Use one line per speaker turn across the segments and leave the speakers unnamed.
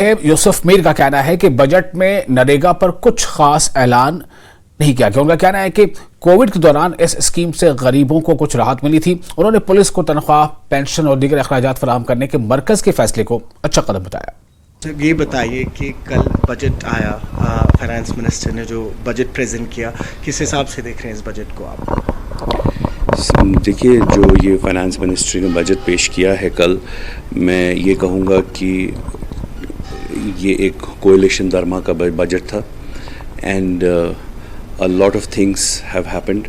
यूसुफ मीर का कहना है कि बजट में नरेगा पर कुछ खास ऐलान नहीं किया गया। उनका कहना है कि कोविड के दौरान इस स्कीम से गरीबों को कुछ राहत मिली थी। उन्होंने पुलिस को तनख्वाह, पेंशन और दीगर अखराजात फराहम करने के मरकज के फैसले को अच्छा कदम बताया।
सर, ये बताइए कि कल बजट आया, फाइनेंस मिनिस्टर ने जो बजट प्रेजेंट किया, किस हिसाब से देख रहे हैं इस बजट को आप?
देखिए, जो ये फाइनेंस मिनिस्ट्री ने बजट पेश किया है कल, मैं ये कहूँगा कि ये एक कोएलिशन धर्मा का बजट था and a lot of things have happened.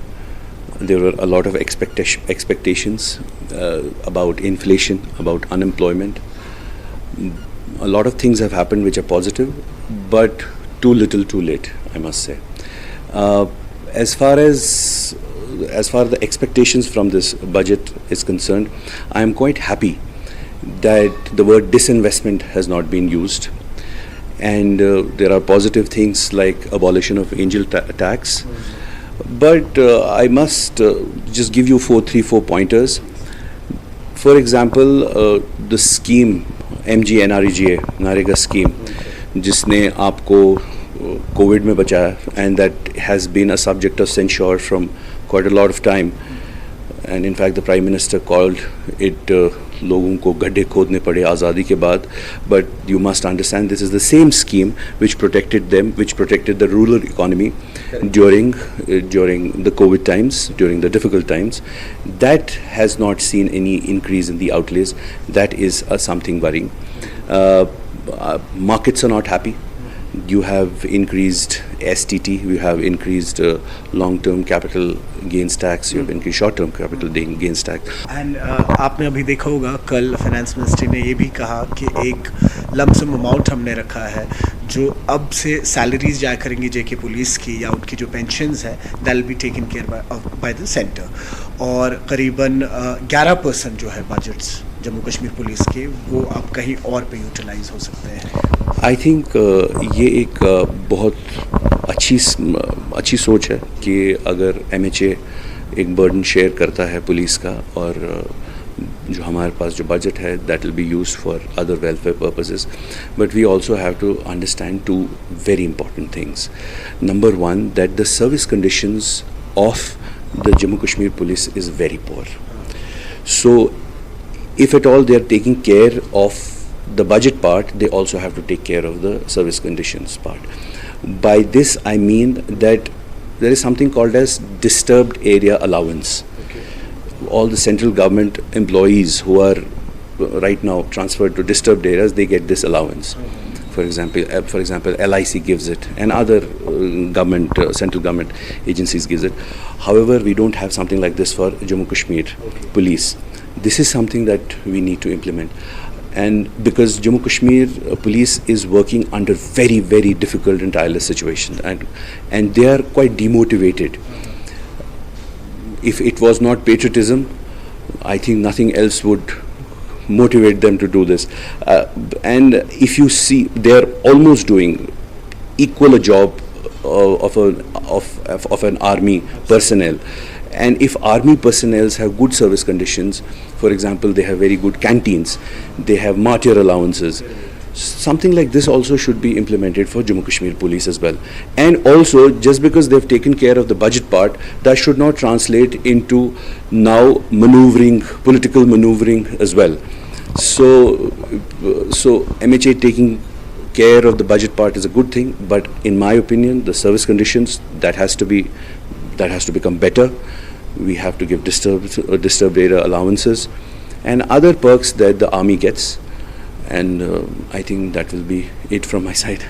There were a lot of expectations about inflation, about unemployment. A lot of things have happened which are positive, but too little too late, I must say. As far the expectations from this budget is concerned, I am quite happy that the word disinvestment has not been used. And there are positive things like abolition of angel tax, but I must just give you three, four pointers. For example, the scheme MGNREGA, NREGA scheme, जिसने आपको Covid में बचाया, and that has been a subject of censure from quite a lot of time, and in fact the Prime Minister called it लोगों को गड्ढे खोदने पड़े आज़ादी के बाद, but you must understand this is the same scheme which protected them, which protected the rural economy during the COVID times, during the difficult times. That has not seen any increase in the outlays. That is something worrying. Markets are not happy. You have increased STT, you have increased long-term capital gains tax, you have increased short-term capital gains tax.
And आपने अभी देखा होगा कल finance ministry ने ये भी कहा कि एक लमसम अमाउंट हमने रखा है जो अब से सैलरीज जाया करेंगी जेके पुलिस की या उनकी जो पेंशन्स है, that will be taken care by the centre, और करीबन 11% जो है बजट्स जम्मू कश्मीर पुलिस के, वो अब कहीं और पे यूटिलाइज हो सकते हैं।
आई थिंक ये एक बहुत अच्छी सोच है कि अगर MHA एक बर्डन शेयर करता है पुलिस का, और जो हमारे पास जो बजट है that will be used for other welfare purposes, but we also have to understand two very important things. Number one, that the service conditions of the Jammu Kashmir police is very poor. So if at all they are taking care of the budget part, they also have to take care of the service conditions part. By this I mean that there is something called as disturbed area allowance. Okay. All the central government employees who are right now transferred to disturbed areas, they get this allowance. For example, LIC gives it, and other central government agencies gives it. However, we don't have something like this for Jammu Kashmir Police. This is something that we need to implement, and because Jammu Kashmir Police is working under very, very difficult and tireless situations, and they are quite demotivated. If it was not patriotism, I think nothing else would motivate them to do this. And if you see, they are almost doing equal a job of an army personnel. And if army personnel have good service conditions, for example, they have very good canteens, they have martyr allowances, something like this also should be implemented for Jammu Kashmir Police as well. And also, just because they've taken care of the budget part, that should not translate into now political maneuvering as well. So MHA taking care of the budget part is a good thing, but in my opinion, the service conditions that has to become better. We have to give disturbed area allowances and other perks that the army gets, and I think that will be it from my side.